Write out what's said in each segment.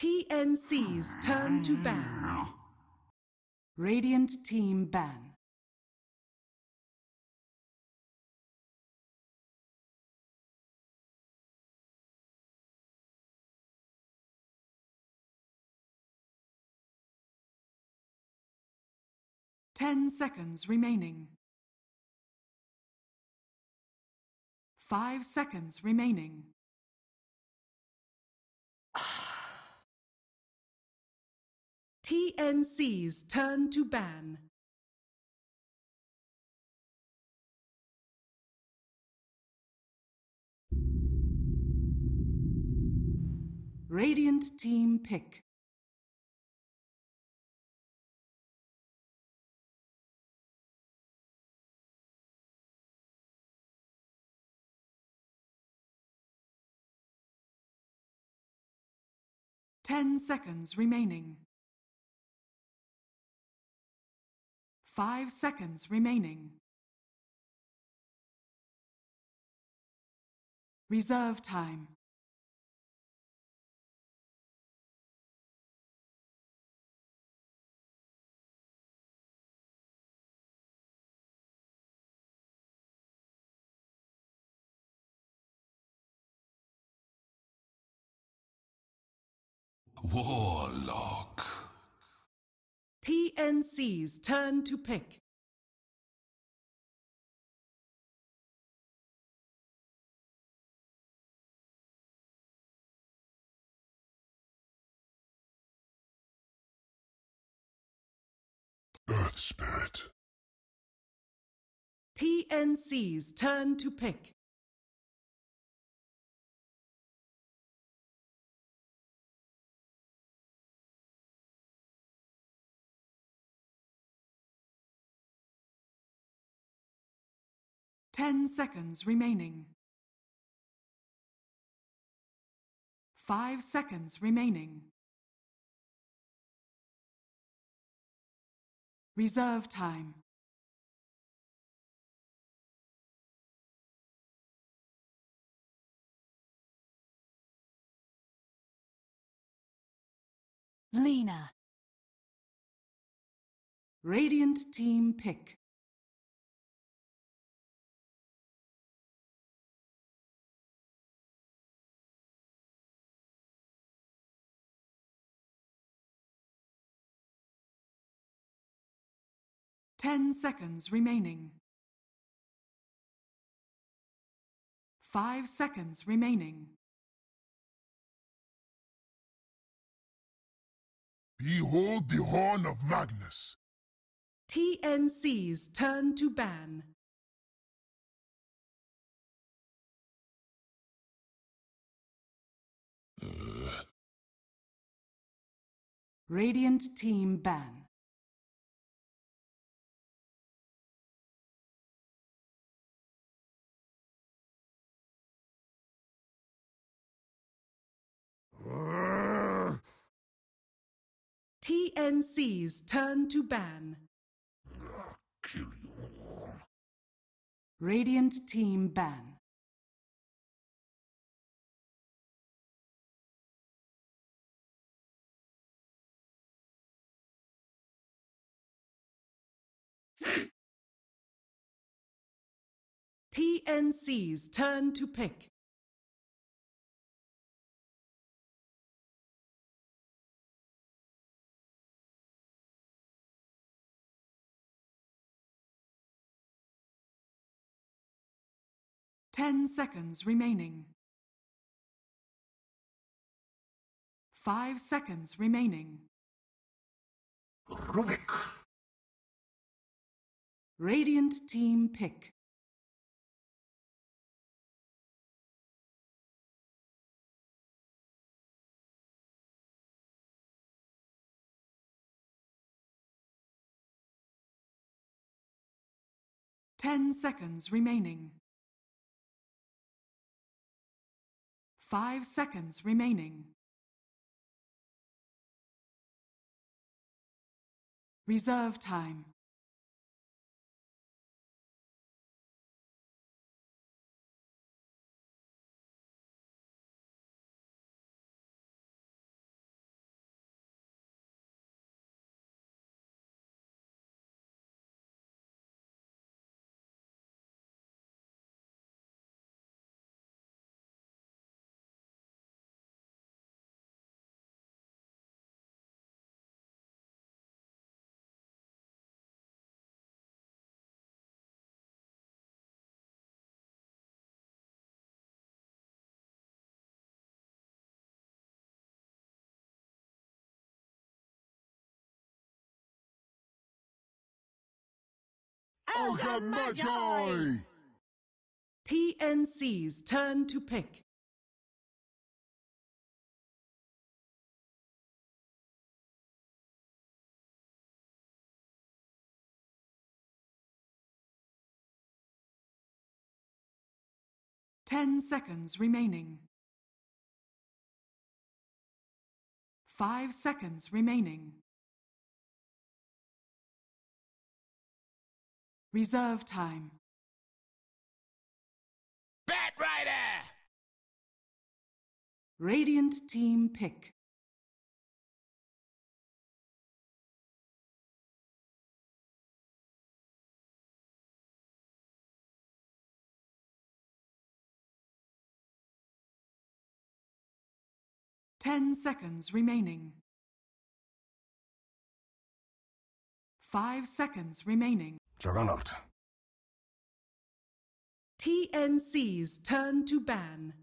TNC's turn to ban. Radiant team ban. Ten seconds remaining. 5 seconds remaining. TNC's turn to ban. Radiant team pick. Ten seconds remaining. 5 seconds remaining. Reserve time. Warlock. TNC's turn to pick. Earth Spirit. TNC's turn to pick. Ten seconds remaining. 5 seconds remaining. Reserve time. Lena. Radiant team pick. Ten seconds remaining. 5 seconds remaining. Behold the horn of Magnus. TNC's turn to ban. Radiant team ban. TNC's turn to ban. Kill you all. Radiant team ban. TNC's turn to pick. Ten seconds remaining. 5 seconds remaining. Rubik. Radiant team pick. Ten seconds remaining. 5 seconds remaining. Reserve time. Kiev Major! TNC's turn to pick. Ten seconds remaining. 5 seconds remaining. Reserve time. Bat Rider! Radiant team pick. Ten seconds remaining. 5 seconds remaining. Juggernaut. TNC's turn to ban.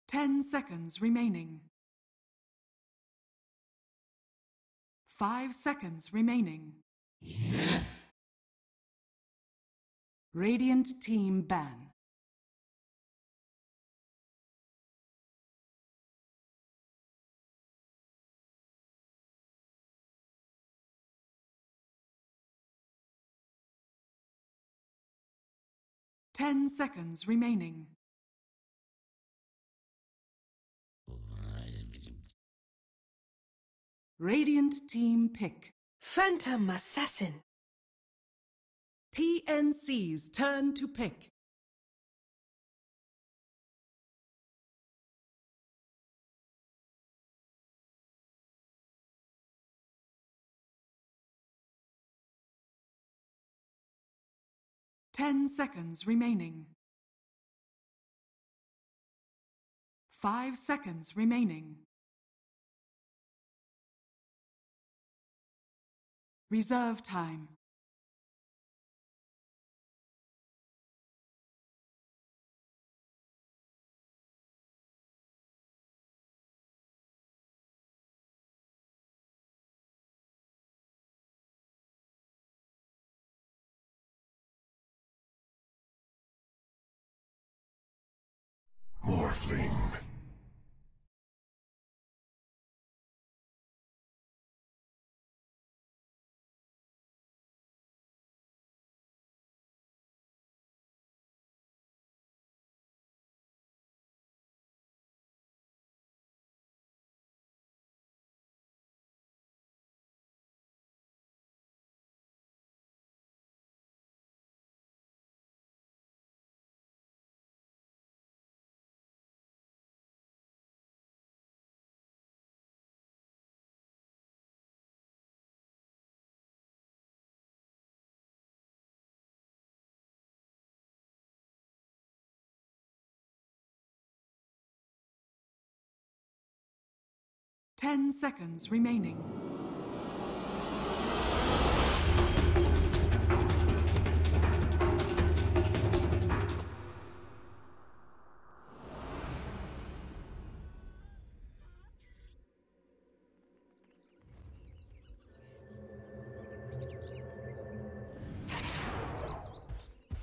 Ten seconds remaining. 5 seconds remaining. Radiant team ban. Ten seconds remaining. Radiant team pick. Phantom Assassin. TNC's turn to pick. Ten seconds remaining. 5 seconds remaining. Reserve time. Morphling. Ten seconds remaining.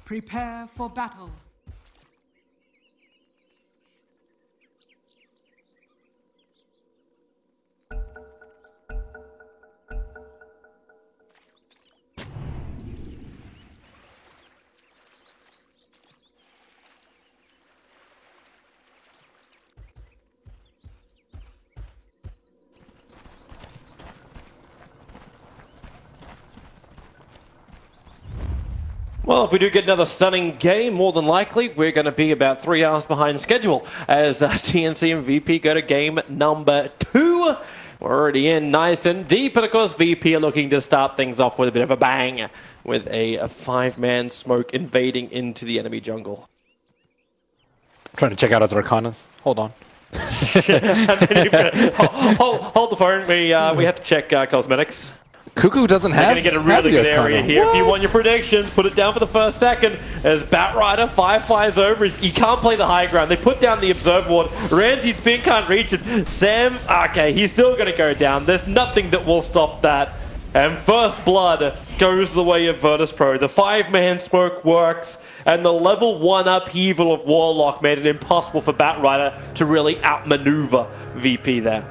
Prepare for battle. Well, if we do get another stunning game, more than likely, we're going to be about 3 hours behind schedule as TNC and VP go to game number 2. We're already in nice and deep, and of course VP are looking to start things off with a bit of a bang with a 5-man smoke invading into the enemy jungle. Trying to check out his Arcanas. Hold on. hold the phone. We have to check cosmetics. Cuckoo doesn't They're have. going to get a really good area here. If you want your predictions, put it down for the first second. As Batrider flies over. He can't play the high ground. They put down the observer ward. Ramsey's spin can't reach it. Sam, okay, he's still going to go down. There's nothing that will stop that. And first blood goes the way of Virtus.Pro. The 5-man smoke works, and the level 1 upheaval of Warlock made it impossible for Batrider to really outmaneuver VP there.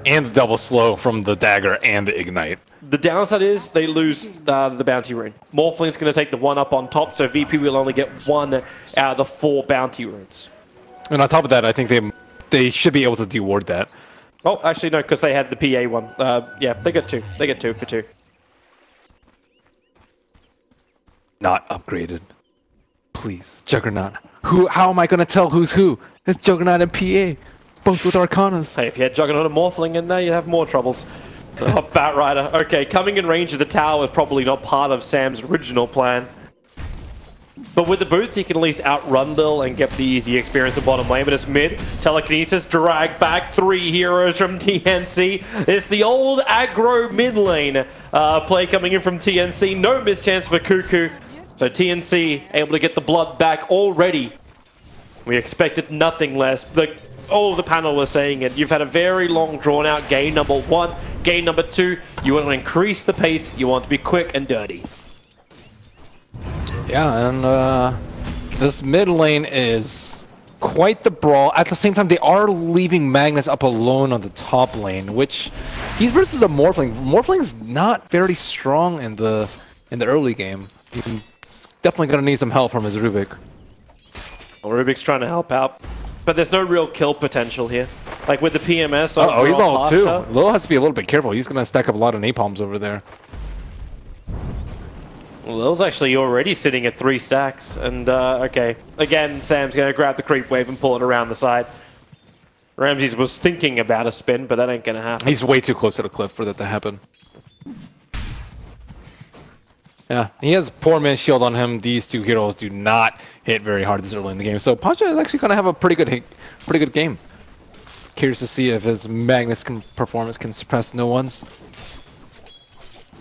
And the double slow from the dagger and the ignite. The downside is they lose the bounty rune. Morphling's going to take the 1 up on top, so VP will only get 1 out of the 4 bounty runes. And on top of that, I think they should be able to deward that. Oh, actually no, because they had the PA one. Yeah, they get 2. They get 2 for 2. Not upgraded. Please. Juggernaut. How am I going to tell who's who? It's Juggernaut and PA. Both with Arcanas. Hey, if you had Juggernaut and Morphling in there, you'd have more troubles. Oh, Batrider. Okay, coming in range of the tower is probably not part of Sam's original plan. But with the boots, he can at least outrun Lil and get the easy experience of bottom lane. But it's mid. Telekinesis, drag back 3 heroes from TNC. It's the old aggro mid lane play coming in from TNC. No mischance for Cuckoo. So TNC able to get the blood back already. We expected nothing less. All of the panel was saying it. You've had a very long, drawn-out game number 1. Game number 2, you want to increase the pace. You want to be quick and dirty. Yeah, and this mid lane is quite the brawl. At the same time, they are leaving Magnus up alone on the top lane, which he's versus a Morphling. Morphling's not very strong in the early game. He's definitely going to need some help from his Rubik. Well, Rubik's trying to help out. But there's no real kill potential here. Like with the PMS. Oh, he's all 2. Lil has to be a little bit careful. He's going to stack up a lot of napalms over there. Well, Lil's actually already sitting at 3 stacks. And, okay. Again, Sam's going to grab the creep wave and pull it around the side. Ramses was thinking about a spin, but that ain't going to happen. He's way too close to the cliff for that to happen. Yeah, he has poor man's shield on him. These 2 heroes do not hit very hard this early in the game. So Pacha is actually going to have a pretty good game. Curious to see if his Magnus performance can suppress no one's.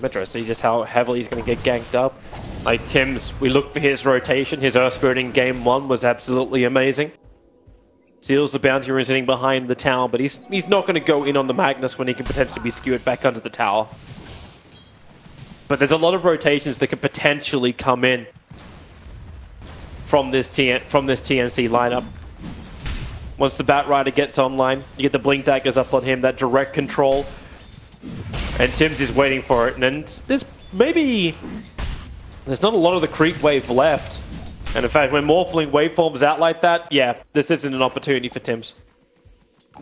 Metro, see just how heavily he's going to get ganked up. Like Tim's, we look for his rotation. His Earth Spirit in game 1 was absolutely amazing. Seals the bounty rune sitting behind the tower, but he's not going to go in on the Magnus when he can potentially be skewered back under the tower. But there's a lot of rotations that could potentially come in from this TNC lineup. Once the Batrider gets online, you get the Blink Daggers up on him, that direct control. And Tim's is waiting for it. And there's not a lot of the creep wave left. And in fact, when Morphling waveforms out like that, yeah, this isn't an opportunity for Tim's.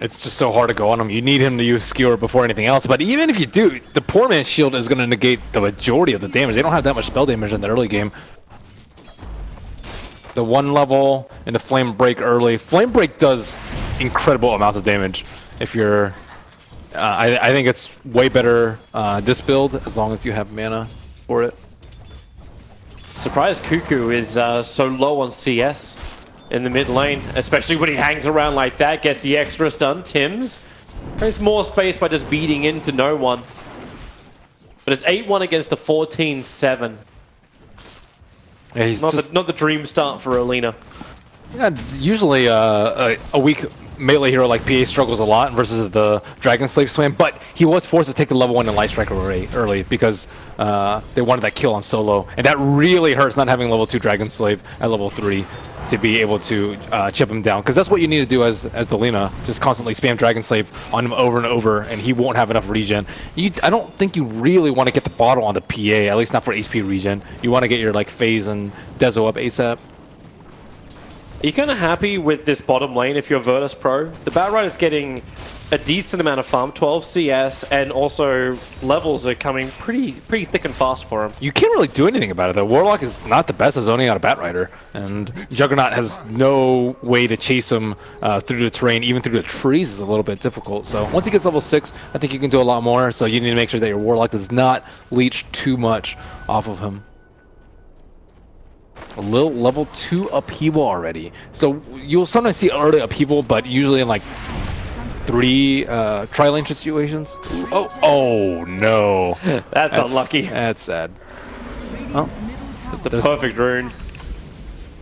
It's just so hard to go on him. You need him to use Skewer before anything else. But even if you do, the poor man's shield is going to negate the majority of the damage. They don't have that much spell damage in the early game. The 1 level and the Flame Break early. Flame Break does incredible amounts of damage. If you're, I think it's way better this build as long as you have mana for it. Surprised Cuckoo is so low on CS. In the mid lane, especially when he hangs around like that, gets the extra stun. Tim's creates more space by just beating into no one. But it's 8-1 against a 14-7. Yeah, he's not the dream start for Alina. Yeah, usually a weak melee hero like PA struggles a lot versus the Dragon Slave Swim, but he was forced to take the level 1 and Light Strike early because they wanted that kill on solo, and that really hurts not having level 2 Dragon Slave at level 3 to be able to chip him down, because that's what you need to do as the Lina, just constantly spam Dragon Slave on him over and over, and he won't have enough regen. I don't think you really want to get the bottle on the PA, at least not for HP regen. You want to get your like Phase and Dezo up ASAP. Are you kind of happy with this bottom lane if you're Virtus.Pro? The Batrider's getting a decent amount of farm, 12 CS, and also levels are coming pretty thick and fast for him. You can't really do anything about it though. Warlock is not the best at zoning out a Batrider, and Juggernaut has no way to chase him through the terrain. Even through the trees is a little bit difficult. So once he gets level 6, I think you can do a lot more. So you need to make sure that your Warlock does not leech too much off of him. A little level 2 upheaval already. So you'll sometimes see early upheaval, but usually in like 3 tri-lane situations. Oh no. That's unlucky. That's sad. Radiant's middle tower. The perfect rune.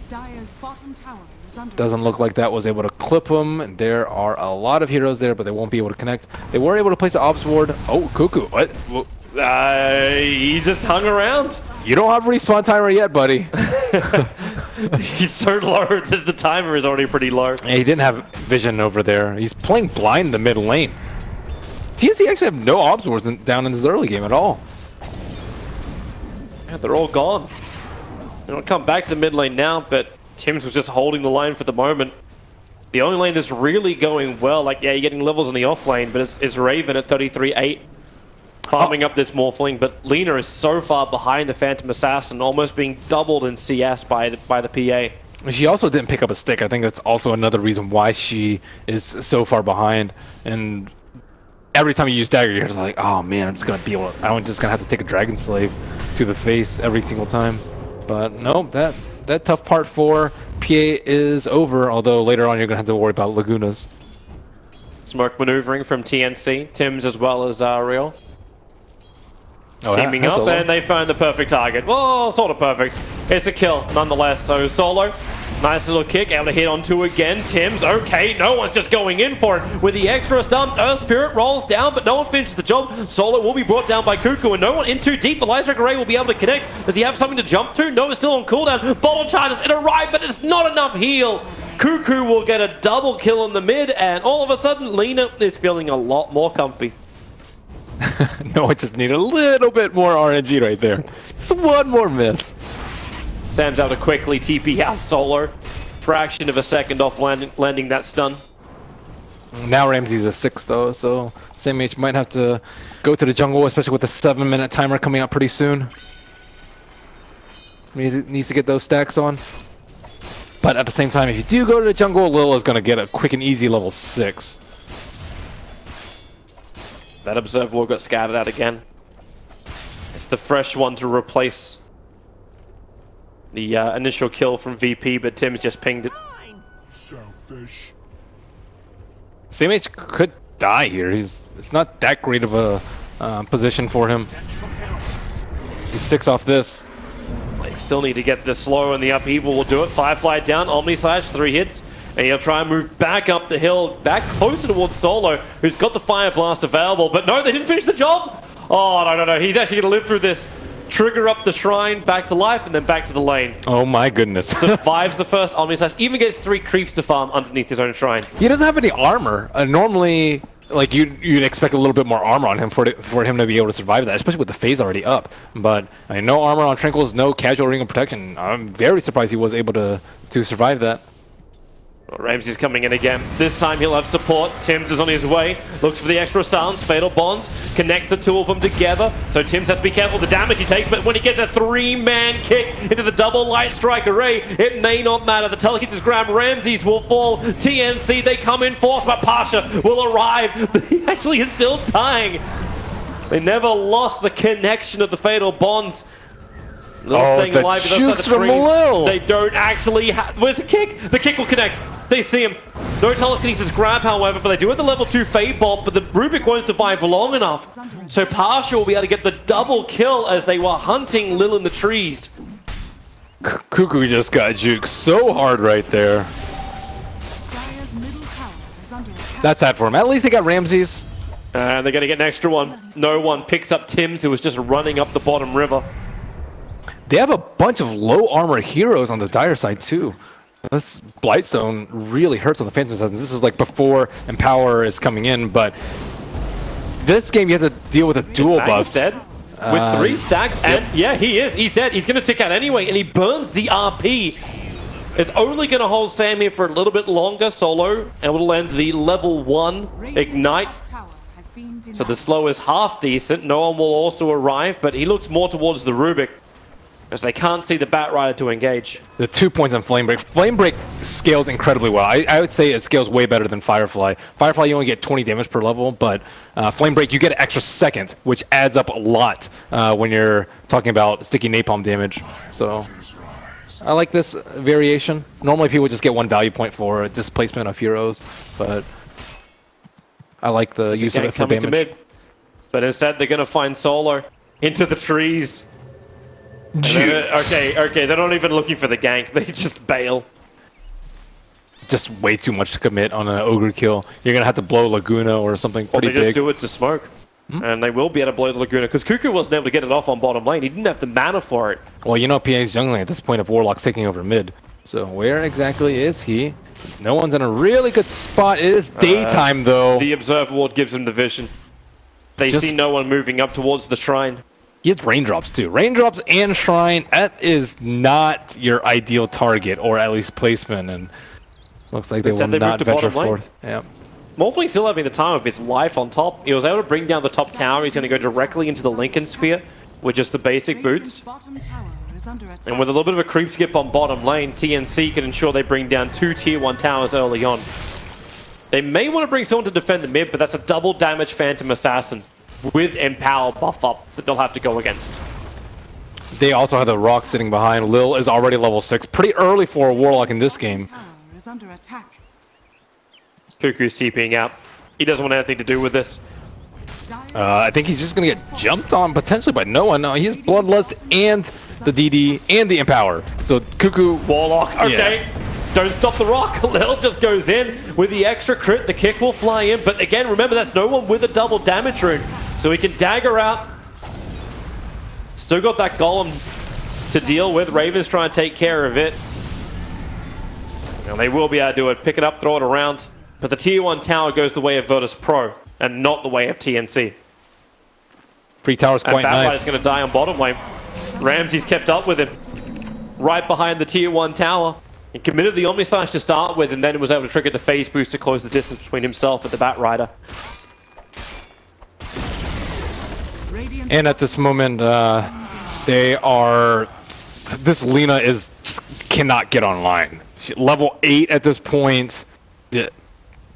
Dire's bottom tower is under Doesn't look like that was able to clip him. There are a lot of heroes there, but they won't be able to connect. They were able to place the Ops ward. Oh, Cuckoo. What? He just hung around. You don't have respawn timer yet, buddy. He's so low that the timer is already pretty low. Yeah, he didn't have vision over there. He's playing blind in the mid lane. TNC actually have no Ops wards down in this early game at all. Yeah, they're all gone. They don't come back to the mid lane now, but Tim's was just holding the line for the moment. The only lane that's really going well, like, yeah, you're getting levels in the off lane, but it's Raven at 33-8. Farming up this Morphling, but Lina is so far behind the Phantom Assassin, almost being doubled in CS by the PA. She also didn't pick up a stick. I think that's also another reason why she is so far behind. And every time you use dagger, you're just like, oh man, I'm just gonna have to take a Dragon Slave to the face every single time. But no, that tough part for PA is over. Although later on, you're gonna have to worry about Lagunas. Smoke maneuvering from TNC, Tim's as well as Real. Oh, Teaming up, and they found the perfect target. Well, sort of perfect. It's a kill, nonetheless. So Solo, nice little kick, able to hit on 2 again. Tim's okay, no one's just going in for it. With the extra stun, Earth Spirit rolls down, but no one finishes the job. Solo will be brought down by Cuckoo, and no one in too deep. The Light Strike Array will be able to connect. Does he have something to jump to? No, it's still on cooldown. Bottle charges, it arrived, but it's not enough heal. Cuckoo will get a double kill in the mid, and all of a sudden, Lina is feeling a lot more comfy. No, I just need a little bit more RNG right there. Just one more miss. Sam's able to quickly TP out Solo. Fraction of a second off landing that stun. Now Ramsey's a 6 though, so SameH might have to go to the jungle, especially with the 7-minute timer coming up pretty soon. Needs to get those stacks on. But at the same time, if you do go to the jungle, Lil is going to get a quick and easy level 6. That Observer Wall got scattered out again. It's the fresh one to replace the initial kill from VP, but Tim's just pinged it. Selfish. SameH could die here. It's not that great of a position for him. He's 6 off this. They still need to get this slow, and the upheaval will do it. Firefly down, Omni Slash, 3 hits. And he'll try and move back up the hill, back closer towards Solo, who's got the Fire Blast available. But no, they didn't finish the job. Oh, no. He's actually going to live through this. Trigger up the shrine, back to life, and then back to the lane. Oh my goodness. Survives the first Omni Slash, even gets 3 creeps to farm underneath his own shrine. He doesn't have any armor. Normally, like you'd expect a little bit more armor on him for him to be able to survive that, especially with the phase already up. But I mean, no armor on Tranquils, no casual ring of protection. I'm very surprised he was able to survive that. Ramsey's coming in again. This time he'll have support. Tim's is on his way. Looks for the extra silence. Fatal Bonds connects the 2 of them together. So Tim's has to be careful the damage he takes, but when he gets a 3-man kick into the double Light Strike Array, it may not matter. The telekinesis is grabbed. Ramsey's will fall. TNC, they come in force, but Pasha will arrive. He actually is still dying. They never lost the connection of the Fatal Bonds. They're staying alive outside the trees. They don't actually have... Where's the kick? The kick will connect. They see him. No telekinesis grab, however, but they do have the level 2 Fade Bomb, but the Rubik won't survive long enough. So Pasha will be able to get the double kill as they were hunting Lil in the trees. Cuckoo just got juked so hard right there. Dire's middle tower is under attack. That's that for him. At least they got Ramses. And they're going to get an extra one. No one picks up Tim's, who was just running up the bottom river. They have a bunch of low armor heroes on the Dire side too. This Blight Zone really hurts on the Phantom Assassins. This is like before Empower is coming in, but this game you have to deal with a dual buffs. Dead with 3 stacks, and yeah, he is. He's dead. He's going to tick out anyway, and he burns the RP. It's only going to hold Sam here for a little bit longer, Solo, and will end the level 1 Ignite. So the slow is half decent. No one will also arrive, but he looks more towards the Rubik, as they can't see the Batrider to engage. The 2 points on Flame Break. Flame Break scales incredibly well. I would say it scales way better than Firefly. Firefly, you only get 20 damage per level, but Flame Break, you get an extra second, which adds up a lot when you're talking about sticky napalm damage. So I like this variation. Normally people just get 1 value point for displacement of heroes, but I like the use of it for coming damage. to mid. But instead, they're going to find Solo into the trees. Okay, they're not even looking for the gank. They just bail. Just way too much to commit on an Ogre kill. You're going to have to blow Laguna or something pretty big. Or they just do it to smoke. And they will be able to blow the Laguna, because Cuckoo wasn't able to get it off on bottom lane. He didn't have the mana for it. Well, you know PA's jungling at this point if Warlock's taking over mid. So where exactly is he? No one's in a really good spot. It is daytime, though. The Observer Ward gives him the vision. They see no one moving up towards the shrine. He has raindrops, too. Raindrops and shrine, that is not your ideal target, or at least placement. And looks like they will not venture forth. Yeah. Morphling still having the time of his life on top. He was able to bring down the top tower. He's going to go directly into the Lincoln Sphere with just the basic boots. And with a little bit of a creep skip on bottom lane, TNC can ensure they bring down 2 tier 1 towers early on. They may want to bring someone to defend the mid, but that's a double damage Phantom Assassin with Empower buff up that they'll have to go against. They also have the Rock sitting behind. Lil is already level 6. Pretty early for a Warlock in this game. Cuckoo's TPing out. He doesn't want anything to do with this. I think he's just going to get jumped on potentially by no one. No, he has Bloodlust and the DD and the Empower. So Cuckoo... Warlock, okay. Yeah. Don't stop the Rock. Lil just goes in with the extra crit. The kick will fly in. But again, remember, that's no one with a double damage rune. So he can dagger out. Still got that Golem to deal with. Raven's trying to take care of it. And they will be able to do it. Pick it up, throw it around. But the tier 1 tower goes the way of Virtus.Pro and not the way of TNC. Free tower's quite nice. Is going to die on bottom lane. Ramsey's kept up with him. Right behind the tier 1 tower. He committed the Omnislash to start with, and then was able to trigger the phase boost to close the distance between himself and the Batrider. And at this moment, they are... This Lina is just cannot get online. Level 8 at this point.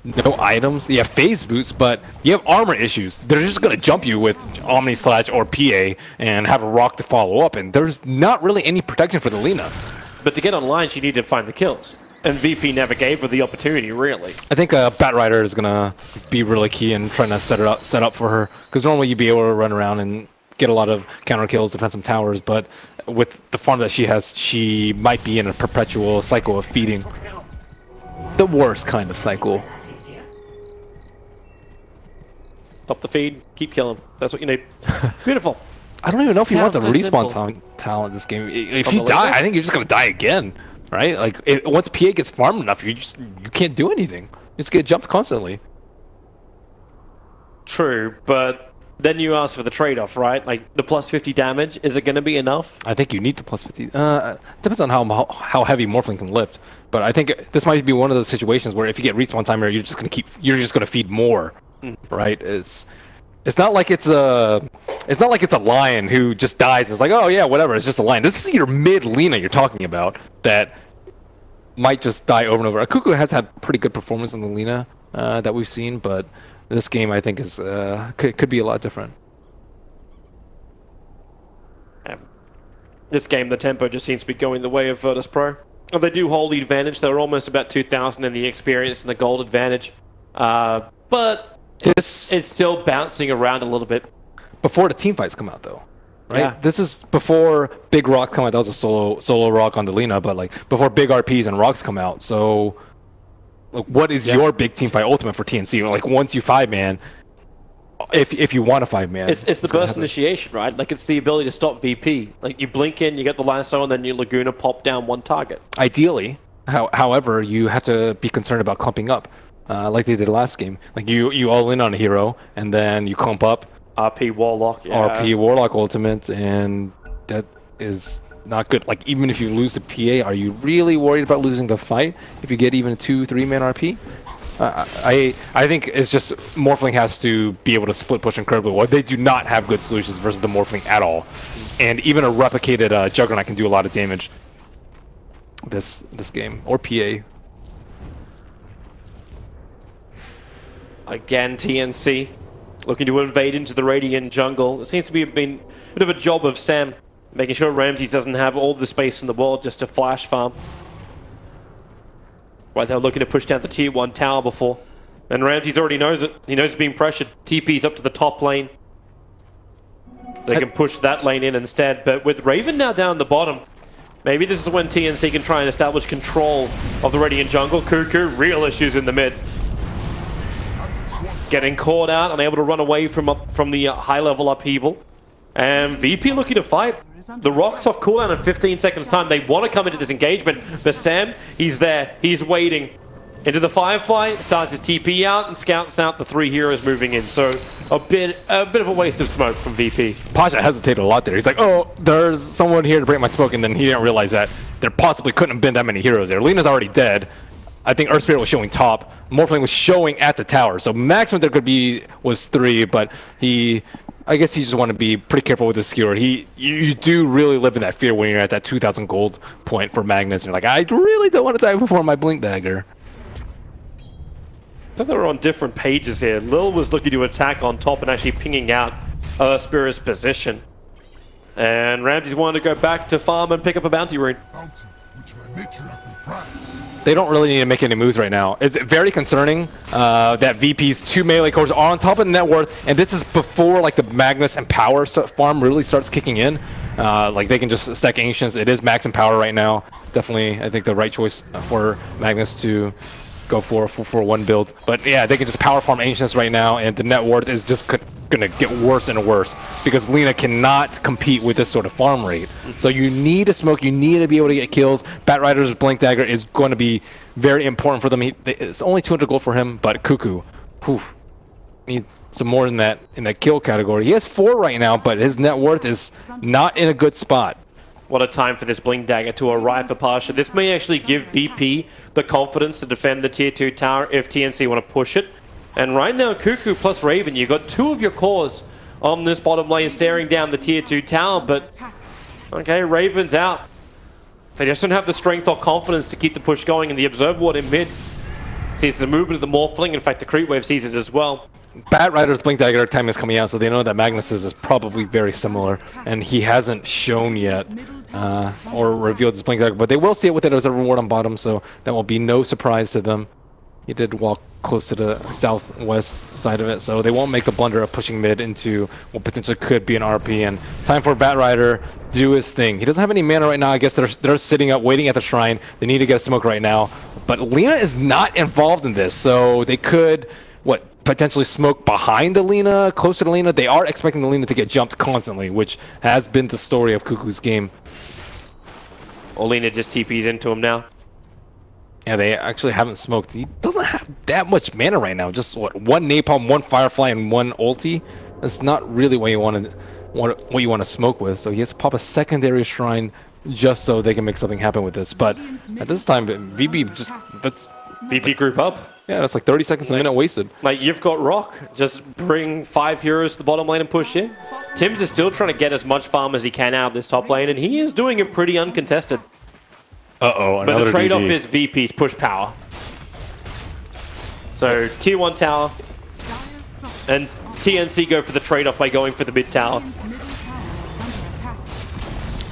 No items. You have phase boots, but you have armor issues. They're just going to jump you with Omnislash or PA and have a Rock to follow up, and there's not really any protection for the Lina. But to get online, she needed to find the kills. And VP never gave her the opportunity, really. I think Batrider is going to be really key in trying to set up for her. Because normally you'd be able to run around and get a lot of counter kills, defend some towers, but with the farm that she has, she might be in a perpetual cycle of feeding. The worst kind of cycle. Stop the feed, keep killing. That's what you need. Beautiful. I don't even know if you want the respawn talent in this game. If you die, I think you're just gonna die again, right? Like once PA gets farmed enough, you can't do anything. You just get jumped constantly. True, but then you ask for the trade-off, right? Like the plus 50 damage, is it going to be enough? I think you need the plus 50. Depends on how heavy Morphling can lift. But I think this might be one of those situations where if you get respawn timer, you're just gonna feed more. Right? It's not like it's a lion who just dies and it's like, oh yeah, whatever, it's just a lion. This is your mid Lina you're talking about that might just die over and over. Cuckoo has had pretty good performance in the Lina that we've seen, but this game I think is could be a lot different. This game, the tempo just seems to be going the way of Virtus.Pro. And they do hold the advantage. They're almost about 2,000 in the experience and the gold advantage. But it's still bouncing around a little bit. Before the team fights come out, though, right? Yeah. This is before big Rock come out. That was a solo Rock on the Lina, but like before big RPs and Rocks come out. So, like, what is your big team fight ultimate for TNC? Like once you 5-man, if you want to 5-man, it's the burst initiation, right? Like it's the ability to stop VP. Like you blink in, you get the lasso, and then your Laguna pop down one target. Ideally, however, you have to be concerned about clumping up. Like they did last game. Like you all in on a hero, and then you clump up. RP Warlock. RP Warlock ultimate, and that is not good. Like even if you lose the PA, are you really worried about losing the fight if you get even a 2-3-man RP? I think it's just Morphling has to be able to split push incredibly well. They do not have good solutions versus the Morphling at all, and even a replicated Juggernaut can do a lot of damage. This game or PA. Again, TNC looking to invade into the Radiant jungle. It seems to be a bit of a job of Sam, making sure Ramses doesn't have all the space in the world just to flash farm. Right, they were looking to push down the tier 1 tower before. And Ramses already knows it. He knows he's being pressured. TP's up to the top lane. So they can push that lane in instead. But with Raven now down the bottom, maybe this is when TNC can try and establish control of the Radiant jungle. Cuckoo, real issues in the mid. Getting caught out, unable to run away from the high-level upheaval. And VP looking to fight. The Rock's off cooldown in 15 seconds time. They want to come into this engagement, but Sam, he's there. He's waiting. Into the Firefly, starts his TP out and scouts out the 3 heroes moving in. So a bit of a waste of smoke from VP. Pasha hesitated a lot there. He's like, oh, there's someone here to break my smoke, and then he didn't realize that there possibly couldn't have been that many heroes there. Lena's already dead. I think Earth Spirit was showing top. Morphling was showing at the tower. So maximum there could be was 3, but I guess he just wanted to be pretty careful with his skewer. You do really live in that fear when you're at that 2,000 gold point for Magnus, and you're like, I really don't want to die before my Blink Dagger. I thought they were on different pages here. Lil was looking to attack on top and actually pinging out Spirit's position. And Ramses wanted to go back to farm and pick up a bounty rune. They don't really need to make any moves right now. It's very concerning that VP's 2 melee cores are on top of the net worth, and this is before like the Magnus and power farm really starts kicking in. Like they can just stack Ancients. It is max and power right now. Definitely, I think the right choice for Magnus to go for 1 build. But yeah, they can just power farm Ancients right now, and the net worth is just gonna get worse and worse because Lina cannot compete with this sort of farm rate. So you need to smoke, you need to be able to get kills. Batrider's Blink Dagger is going to be very important for them. It's only 200 gold for him, but Cuckoo, need some more in that kill category. He has 4 right now, but his net worth is not in a good spot. What a time for this Blink Dagger to arrive for Pasha. This may actually give VP the confidence to defend the tier 2 tower if TNC want to push it. And right now, Cuckoo plus Raven, you've got 2 of your cores on this bottom lane staring down the tier 2 tower, but okay, Raven's out. They just don't have the strength or confidence to keep the push going, and the Observer Ward in mid sees the movement of the Morphling. In fact, the Creep Wave sees it as well. Batrider's Blink Dagger time is coming out, so they know that Magnus's is probably very similar, and he hasn't shown yet or revealed his Blink Dagger, but they will see it with it as a reward on bottom, so that will be no surprise to them. He did walk close to the southwest side of it, so they won't make the blunder of pushing mid into what potentially could be an RP. And time for Batrider to do his thing. He doesn't have any mana right now. I guess they're sitting up, waiting at the shrine. They need to get a smoke right now, but Lina is not involved in this, so they could potentially smoke behind the Lina, closer to Lina. They are expecting the Lina to get jumped constantly, which has been the story of Cuckoo's game. Or Lina just TPs into him now. Yeah, they actually haven't smoked. He doesn't have that much mana right now. Just what, 1 Napalm, 1 Firefly, and 1 ulti. That's not really what you want to smoke with. So he has to pop a secondary shrine just so they can make something happen with this. But at this time, VP VP group up. Yeah, that's like 30 seconds a minute wasted. Like, you've got Rock. Just bring 5 heroes to the bottom lane and push in. Tim's is still trying to get as much farm as he can out of this top lane, and he is doing it pretty uncontested. Uh-oh, another But the trade-off DD. is VP's push power. So, tier 1 tower. And TNC go for the trade-off by going for the mid tower.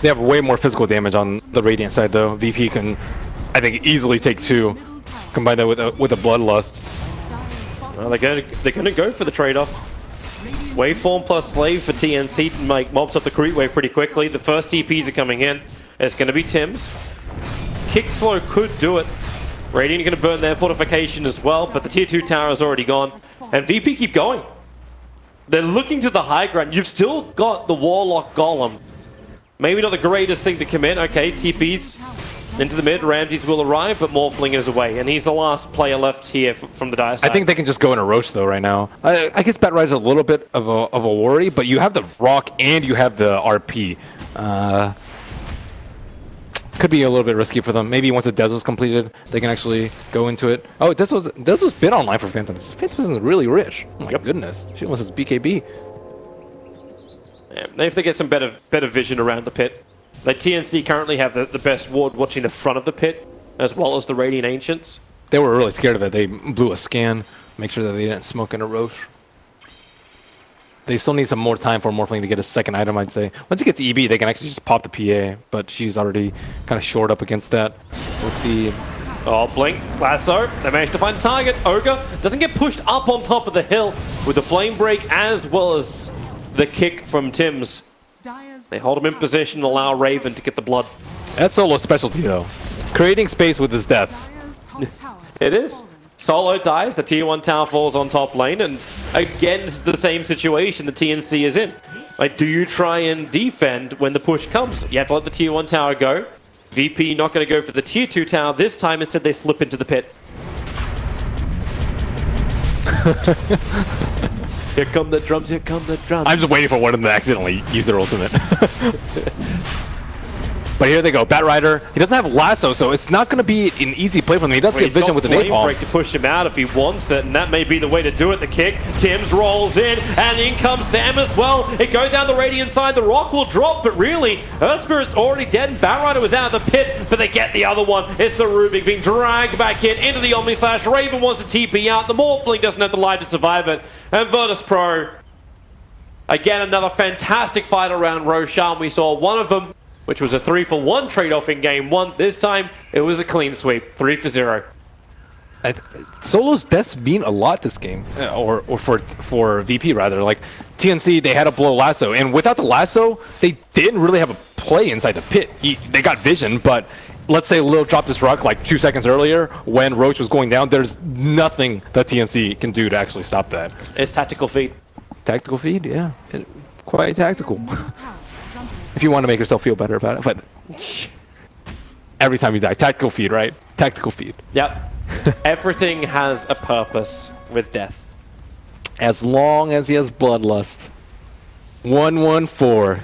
They have way more physical damage on the Radiant side, though. VP can, I think, easily take 2. Combine that with a Bloodlust. Well, they're gonna go for the trade-off. Waveform plus Slave for TNC like mobs up the Creep Wave pretty quickly. The first TPs are coming in. It's gonna be Tim's. Kick Slow could do it. Radiant are gonna burn their fortification as well, but the tier 2 tower is already gone. And VP keep going. They're looking to the high ground. You've still got the Warlock Golem. Maybe not the greatest thing to commit. Okay, TPs into the mid. Ramses will arrive, but Morphling is away, and he's the last player left here from the dire side. I think they can just go in a Roche, though, right now. I guess Batrider's a little bit of a worry, but you have the Rock and you have the RP. Could be a little bit risky for them. Maybe once the Dezo's completed, they can actually go into it. Oh, Dezo's been online for Phantoms. Phantoms is really rich. Oh my goodness. She almost has BKB. Yeah, maybe if they get some better vision around the pit. Like TNC currently have the best ward watching the front of the pit, as well as the Radiant Ancients. They were really scared of it. They blew a scan, make sure that they didn't smoke in a Roche. They still need some more time for Morphling to get a second item, I'd say. Once he gets EB, they can actually just pop the PA, but she's already kind of shored up against that with the Oh, Blink, Lasso, they managed to find target. Ogre doesn't get pushed up on top of the hill with the flame break as well as the kick from Tims. They hold him in position and allow Raven to get the blood. That's Solo's specialty though. Creating space with his deaths. It is. Solo dies, the tier 1 tower falls on top lane, and again, it's the same situation the TNC is in. Like, do you try and defend when the push comes? You have to let the tier 1 tower go. VP not going to go for the tier 2 tower this time, instead they slip into the pit. Here come the drums, here come the drums. I'm just waiting for one of them to accidentally use their ultimate. But here they go, Batrider. He doesn't have lasso, so it's not going to be an easy play for him. He does get vision with the napalm. Break to push him out if he wants it, and that may be the way to do it. The kick, Tims rolls in, and in comes Sam as well. It goes down the Radiant side. The rock will drop, but really, Earth Spirit's already dead, and Batrider was out of the pit, but they get the other one. It's the Rubik being dragged back in into the Omni Slash. Raven wants to TP out. The Morphling doesn't have the life to survive it, and Virtus.Pro. Again, another fantastic fight around Roshan. We saw one of them, which was a 3-for-1 trade-off in game 1. This time, it was a clean sweep, 3-for-0. Solo's deaths mean a lot this game, or for VP rather. Like TNC, they had to blow lasso, and without the lasso, they didn't really have a play inside the pit. They got vision, but let's say Lil dropped this rock like 2 seconds earlier when Roach was going down. There's nothing that TNC can do to actually stop that. It's tactical feed. Tactical feed, yeah, quite tactical. If you want to make yourself feel better about it, but every time you die, tactical feed, right? Tactical feed. Yep. Everything has a purpose with death. As long as he has bloodlust. 1-1-4.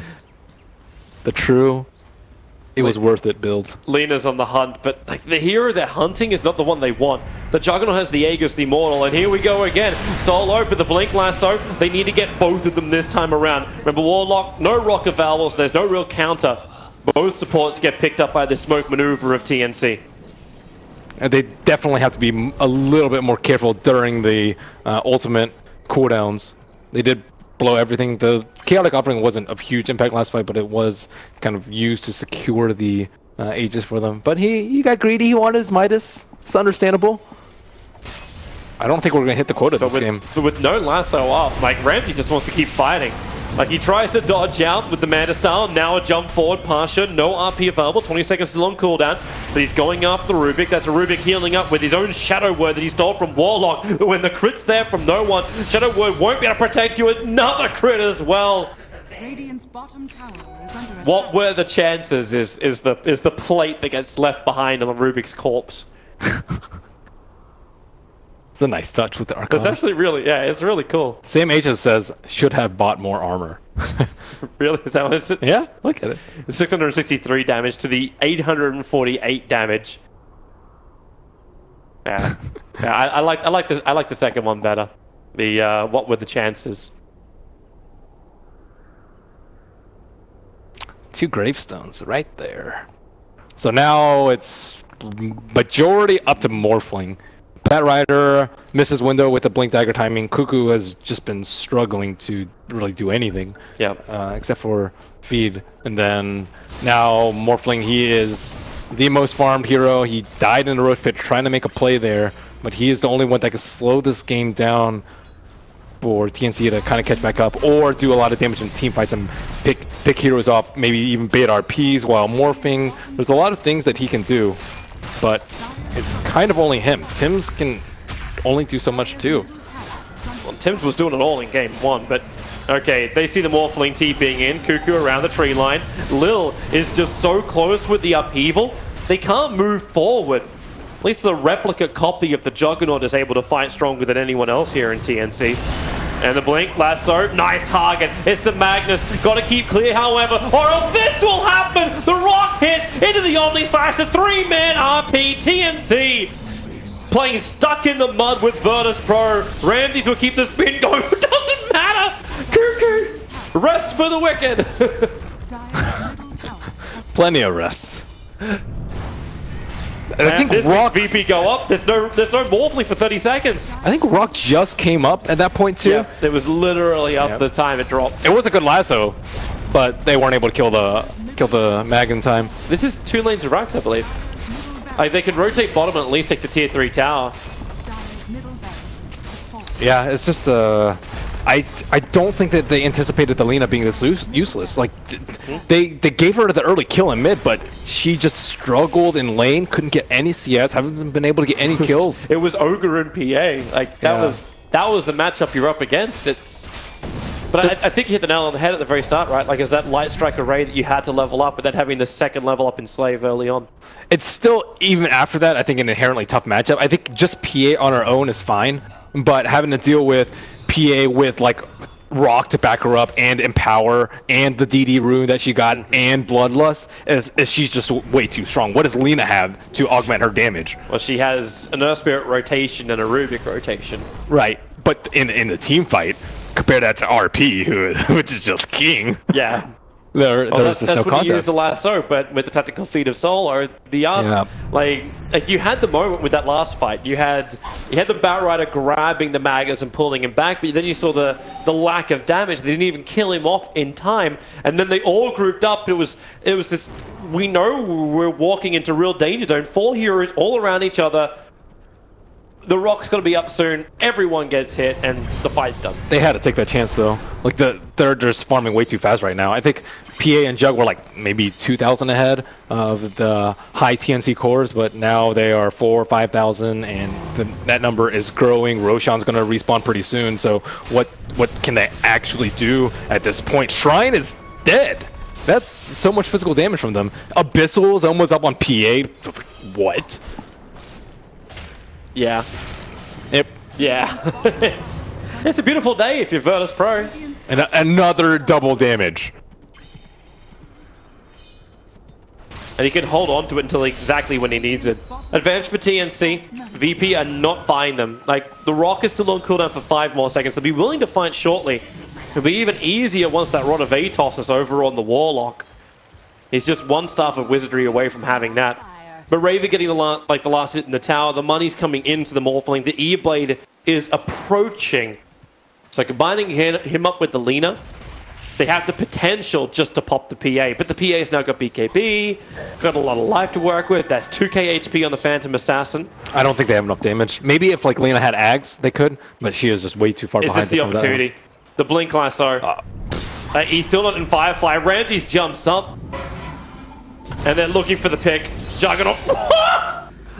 The true, it was worth it build. Lena's on the hunt, but like the hero they're hunting is not the one they want. The Juggernaut has the Aegis, the Immortal, and here we go again. Solo, but the Blink Lasso, they need to get both of them this time around. Remember, Warlock, no Rocket Valves, there's no real counter. Both supports get picked up by the smoke maneuver of TNC. And they definitely have to be a little bit more careful during the ultimate cooldowns. They did blow everything. The Chaotic Offering wasn't of huge impact last fight, but it was kind of used to secure the Aegis for them. But he got greedy. He wanted his Midas. It's understandable. I don't think we're going to hit the quota this game. But with no lasso up, like Ramsey just wants to keep fighting. Like he tries to dodge out with the Manta style, now a jump forward, Pasha, no RP available, 20 seconds still on cooldown, but he's going after the Rubik. That's a Rubik healing up with his own Shadow Word that he stole from Warlock. When the crit's there from no one, Shadow Word won't be able to protect you. Another crit as well. Radiant's bottom tower is under attack. What were the chances is the plate that gets left behind on the Rubik's corpse. It's a nice touch with the Arcana. It's actually really, yeah, it's really cool. Same H's says, should have bought more armor. Really? Is that what it's? Yeah, look at it. 663 damage to the 848 damage. Yeah, yeah. I like the second one better. The what were the chances? 2 gravestones right there. So now it's majority up to Morphling. Batrider misses window with the blink dagger timing. Cuckoo has just been struggling to really do anything. Yeah. Except for feed. And then now Morphling, he is the most farmed hero. He died in the Roach Pit trying to make a play there, but he is the only one that can slow this game down for TNC to kind of catch back up or do a lot of damage in team fights and pick heroes off, maybe even bait RPs while morphing. There's a lot of things that he can do, but it's kind of only him. Tims can only do so much too. Well, Tims was doing it all in game 1, but okay, they see the Morphling TPing in, Cuckoo around the tree line. Lil is just so close with the upheaval, they can't move forward. At least the replica copy of the Juggernaut is able to fight stronger than anyone else here in TNC. And the Blink Lasso, nice target. It's the Magnus, got to keep clear however, or else this will happen! The rock hits into the Omni Slash, the 3-man RP, TNC. Playing stuck in the mud with Virtus.Pro. Ramses will keep the spin going, it doesn't matter! Cuckoo! Rest for the wicked! Plenty of rest. I think Rock VP go up. There's no Morphling for 30 seconds. I think Rock just came up at that point too. Yeah, it was literally up the time it dropped. It was a good lasso, but they weren't able to kill the mag in time. This is 2 lanes of Rax, I believe. Like, they could rotate bottom and at least take the tier 3 tower. Dire's middle barracks has fallen. Yeah, it's just I don't think that they anticipated the Lina being this useless. Like they gave her the early kill in mid, but she just struggled in lane, couldn't get any CS, haven't been able to get any kills. It was Ogre and PA. Like that was the matchup you're up against. But I think you hit the nail on the head at the very start, right? Like, is that Light Strike array that you had to level up, but then having the second level up in Slave early on? It's still, even after that, I think an inherently tough matchup. I think just PA on her own is fine, but having to deal with PA with, like, Rock to back her up and Empower and the DD rune that she got and Bloodlust, is she's just way too strong. What does Lina have to augment her damage? Well, she has an Earth Spirit rotation and a Rubik rotation. Right, but in the team fight, compare that to RP, which is just king. Yeah. There's that's no when contest. you use the lasso, but with the tactical feat of Solo, like you had the moment with that last fight. You had the Batrider grabbing the Magus and pulling him back, but then you saw the lack of damage. They didn't even kill him off in time, and then they all grouped up. It was this. We know we're walking into real danger zone. 4 heroes all around each other. The Rock's going to be up soon, everyone gets hit, and the fight's done. They had to take that chance, though. Like, they're just farming way too fast right now. I think PA and Jug were, like, maybe 2,000 ahead of the high TNC cores, but now they are 4,000 or 5,000, and that number is growing. Roshan's going to respawn pretty soon, so what can they actually do at this point? Shrine is dead. That's so much physical damage from them. Abyssal is almost up on PA. What? Yeah. Yep. Yeah. it's a beautiful day if you're Virtus.Pro. And another double damage. And he can hold on to it until exactly when he needs it. Advantage for TNC. VP are not buying them. Like, the Rock is still on cooldown for 5 more seconds. They'll be willing to fight shortly. It'll be even easier once that Rod of Atos is over on the Warlock. He's just one staff of Wizardry away from having that. But Raven getting the last hit in the tower, the money's coming into the Morphling, the E-Blade is approaching. So combining him up with the Lina, they have the potential just to pop the PA. But the PA's now got BKB, got a lot of life to work with. That's 2k HP on the Phantom Assassin. I don't think they have enough damage. Maybe if like Lina had Ags, they could, but she is just way too far behind. Is this the opportunity? The Blink Lasso. He's still not in Firefly. Ramses jumps up. And then looking for the pick. Juggernaut.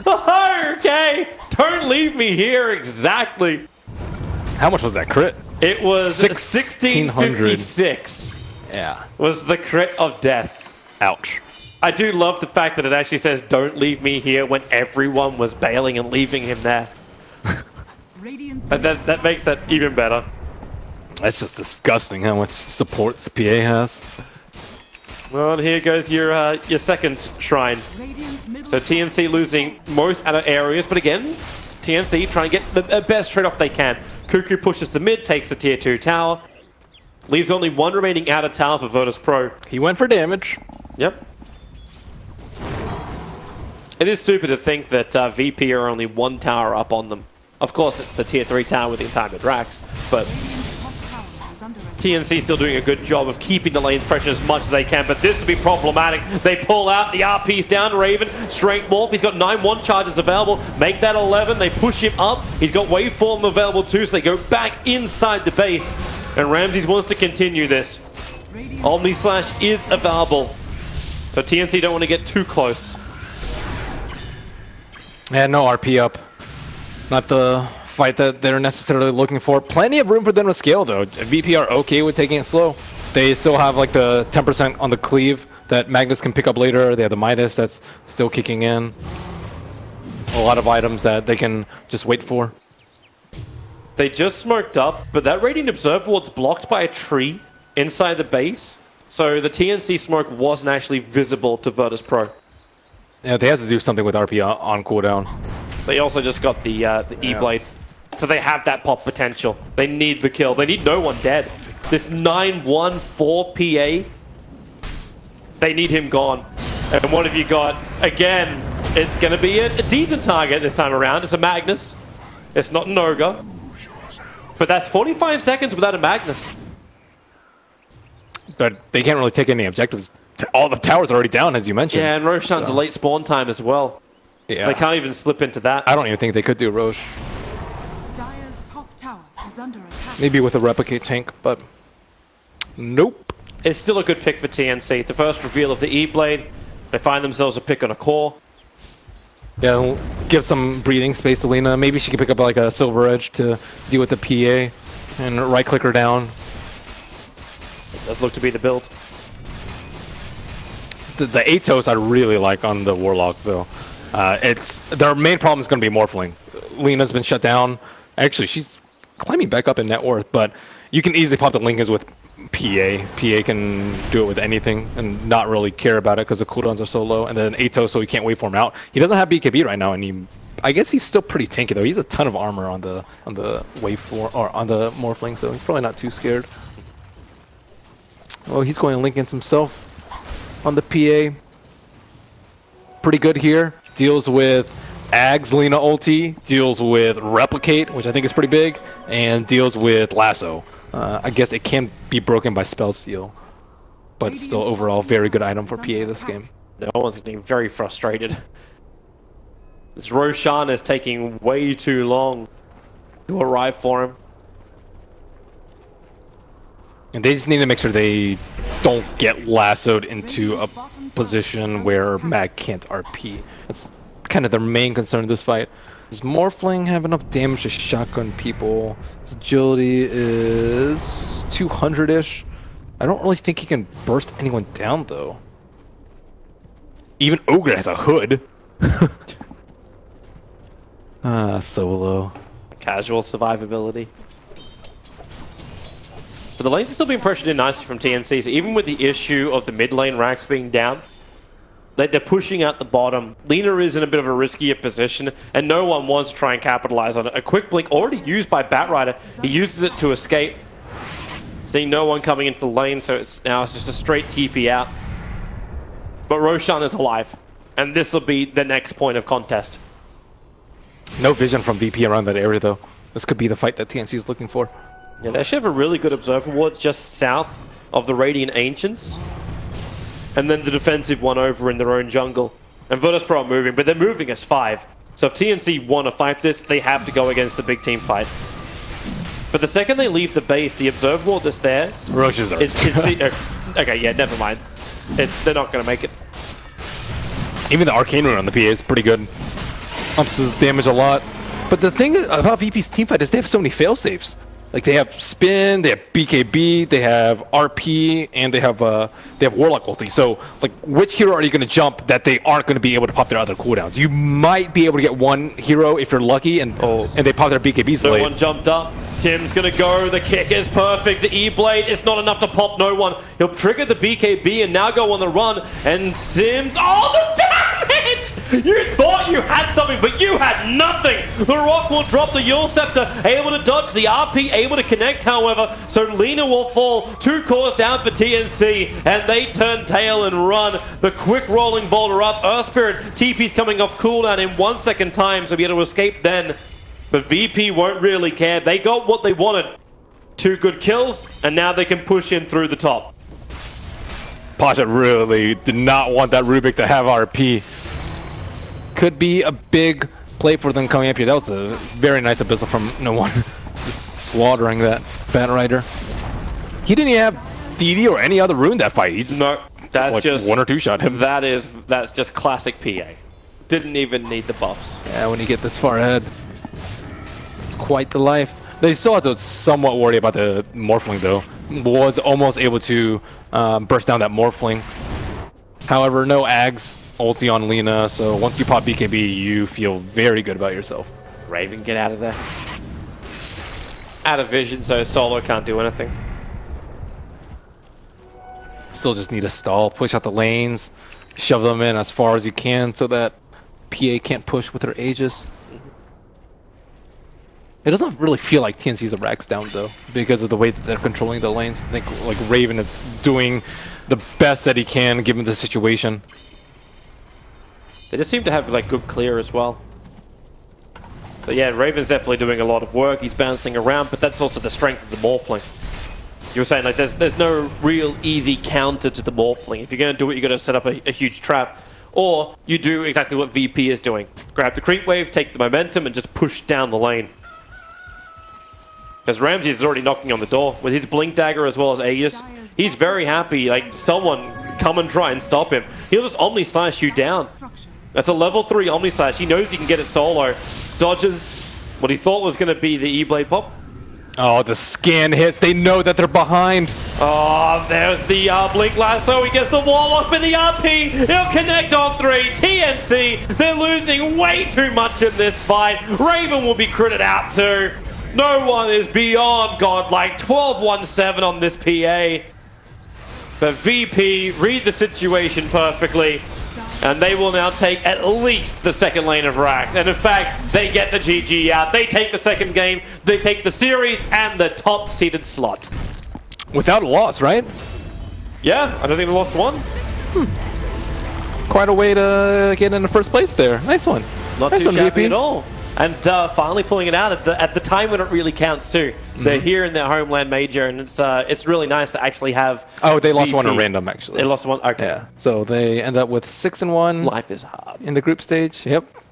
Okay. Don't leave me here. Exactly. How much was that crit? It was 1656. Yeah. Was the crit of death. Ouch. I do love the fact that it actually says, don't leave me here, when everyone was bailing and leaving him there. that makes that even better. That's just disgusting how much support this PA has. Well, here goes your second shrine. So TNC losing most out of areas, but again, TNC trying to get the best trade-off they can. Cuckoo pushes the mid, takes the tier 2 tower, leaves only one remaining outer tower for Virtus.Pro. He went for damage. Yep. It is stupid to think that VP are only one tower up on them. Of course, it's the tier 3 tower with the entire mid-racks, but TNC still doing a good job of keeping the lanes pressure as much as they can, but this will be problematic. They pull out, the RP's down, Raven, strength morph, he's got 9-1 charges available, make that 11, they push him up, he's got waveform available too, so they go back inside the base, and Ramses wants to continue this. Omni Slash is available, so TNC don't want to get too close. And no RP up. Not the fight that they're necessarily looking for. Plenty of room for them to scale though. VP are okay with taking it slow. They still have like the 10% on the cleave that Magnus can pick up later. They have the Midas that's still kicking in. A lot of items that they can just wait for. They just smoked up, but that Radiant Observer Ward's blocked by a tree inside the base. So the TNC smoke wasn't actually visible to Virtus.Pro. Yeah, they have to do something with RP on cooldown. They also just got the E-Blade. So they have that pop potential. They need the kill. They need no one dead. This 9-1-4 PA, they need him gone. And what have you got? Again, it's going to be a decent target this time around. It's a Magnus. It's not an Ogre. But that's 45 seconds without a Magnus. But they can't really take any objectives. All the towers are already down, as you mentioned. Yeah, and Roshan's a late spawn time as well. Yeah. They can't even slip into that. I don't even think they could do Roche. Dire's top tower is under attack. Maybe with a replicate tank, but nope. It's still a good pick for TNC. The first reveal of the E-Blade. They find themselves a pick on a core. Yeah, give some breathing space to Lina. Maybe she can pick up like a Silver Edge to deal with the PA and right-click her down. It does look to be the build. The Atos I really like on the Warlock, though. Their main problem is going to be Morphling. Lina's been shut down. Actually, she's climbing back up in net worth, but you can easily pop the Lincolns with PA. PA can do it with anything and not really care about it because the cooldowns are so low. And then Atos, so he can't wait for him out. He doesn't have BKB right now, and I guess he's still pretty tanky though. He has a ton of armor on the wave 4 or on the Morphling, so he's probably not too scared. Well, he's going to Lincolns himself on the PA. Pretty good here. Deals with Ags, Lina ulti, deals with Replicate, which I think is pretty big, and deals with Lasso. I guess it can be broken by Spell Steal, but still overall very good item for PA this game. No one's getting very frustrated. This Roshan is taking way too long to arrive for him. And they just need to make sure they don't get lassoed into a position where Mag can't RP. That's kind of their main concern in this fight. Does Morphling have enough damage to shotgun people? His agility is 200-ish. I don't really think he can burst anyone down, though. Even Ogre has a hood. Solo. Casual survivability. But the lanes are still being pressured in nicely from TNC, so even with the issue of the mid lane racks being down, they're pushing out the bottom. Lina is in a bit of a riskier position, and no one wants to try and capitalize on it. A quick blink already used by Batrider. He uses it to escape. Seeing no one coming into the lane, so it's just a straight TP out. But Roshan is alive, and this will be the next point of contest. No vision from VP around that area, though. This could be the fight that TNC is looking for. Yeah, they actually have a really good observer ward just south of the Radiant Ancients. And then the defensive one over in their own jungle. And Virtus.Pro are moving, but they're moving as 5. So if TNC want to fight this, they have to go against the big team fight. But the second they leave the base, the observer ward that's there... Roche's are. Okay, yeah, never mind. They're not going to make it. Even the Arcane Rune on the PA is pretty good. Ups his damage a lot. But the thing about VP's teamfight is they have so many fail-safes. Like, they have Spin, they have BKB, they have RP, and they have Warlock ulti. So, like, which hero are you going to jump that they aren't going to be able to pop their other cooldowns? You might be able to get one hero if you're lucky, and they pop their BKBs late. No one jumped up. Tim's going to go. The kick is perfect. The E-Blade is not enough to pop no one. He'll trigger the BKB and now go on the run. And Sims... Oh, the damage! You thought you had something, but you had nothing. The Rock will drop the Yule Scepter, able to dodge the RP, able to connect, however. So Lina will fall. 2 cores down for TNC, and they turn tail and run. The quick rolling boulder up. Earth Spirit TP's coming off cooldown in 1 second time, so be able to escape then. But VP won't really care. They got what they wanted. 2 good kills, and now they can push in through the top. Pasha really did not want that Rubik to have RP. Could be a big play for them coming up here. That was a very nice abyssal from no one. Just slaughtering that Batrider. He didn't even have DD or any other rune that fight. He just, no, that's like just 1 or 2 shot him. That's just classic PA. Didn't even need the buffs. Yeah, when you get this far ahead, it's quite the life. They still had to somewhat worry about the Morphling though. Was almost able to burst down that Morphling. However, no Ags ulti on Lina, so once you pop BKB, you feel very good about yourself. Raven, get out of there. Out of vision, so Solo can't do anything. Still just need a stall, push out the lanes, shove them in as far as you can so that PA can't push with her Aegis. It doesn't really feel like TNC's a racks down though, because of the way that they're controlling the lanes. I think like Raven is doing the best that he can given the situation. They just seem to have like good clear as well. So yeah, Raven's definitely doing a lot of work. He's bouncing around, but that's also the strength of the Morphling. You were saying like there's no real easy counter to the Morphling. If you're going to do it, you're going to set up a huge trap. or you do exactly what VP is doing. Grab the creep wave, take the momentum, and just push down the lane. Because Ramsey is already knocking on the door with his Blink Dagger as well as Aegis. He's very happy, like, someone come and try and stop him. He'll just Omni Slash you down. That's a level 3 Omni Slash. He knows he can get it solo. Dodges what he thought was going to be the E-Blade pop. Oh, the scan hits. They know that they're behind. Oh, there's the Blink Lasso. He gets the Warlock with the RP. He'll connect on 3. TNC, they're losing way too much in this fight. Raven will be critted out too. No one is beyond godlike. 12-1-7 on this PA. But VP read the situation perfectly. And they will now take at least the second lane of Racked. And in fact, they get the GG out. They take the second game. They take the series and the top-seeded slot. Without a loss, right? Yeah, I don't think they lost one. Quite a way to get in the first place there. Nice one. Not nice too one, shabby VP. at all. And finally pulling it out at the time when it really counts too. They're here in their homeland major, and it's really nice to actually have. Oh, they lost VP. one at random actually. They lost one. Okay. Yeah. So they end up with 6-1. Life is hard. In the group stage. Yep.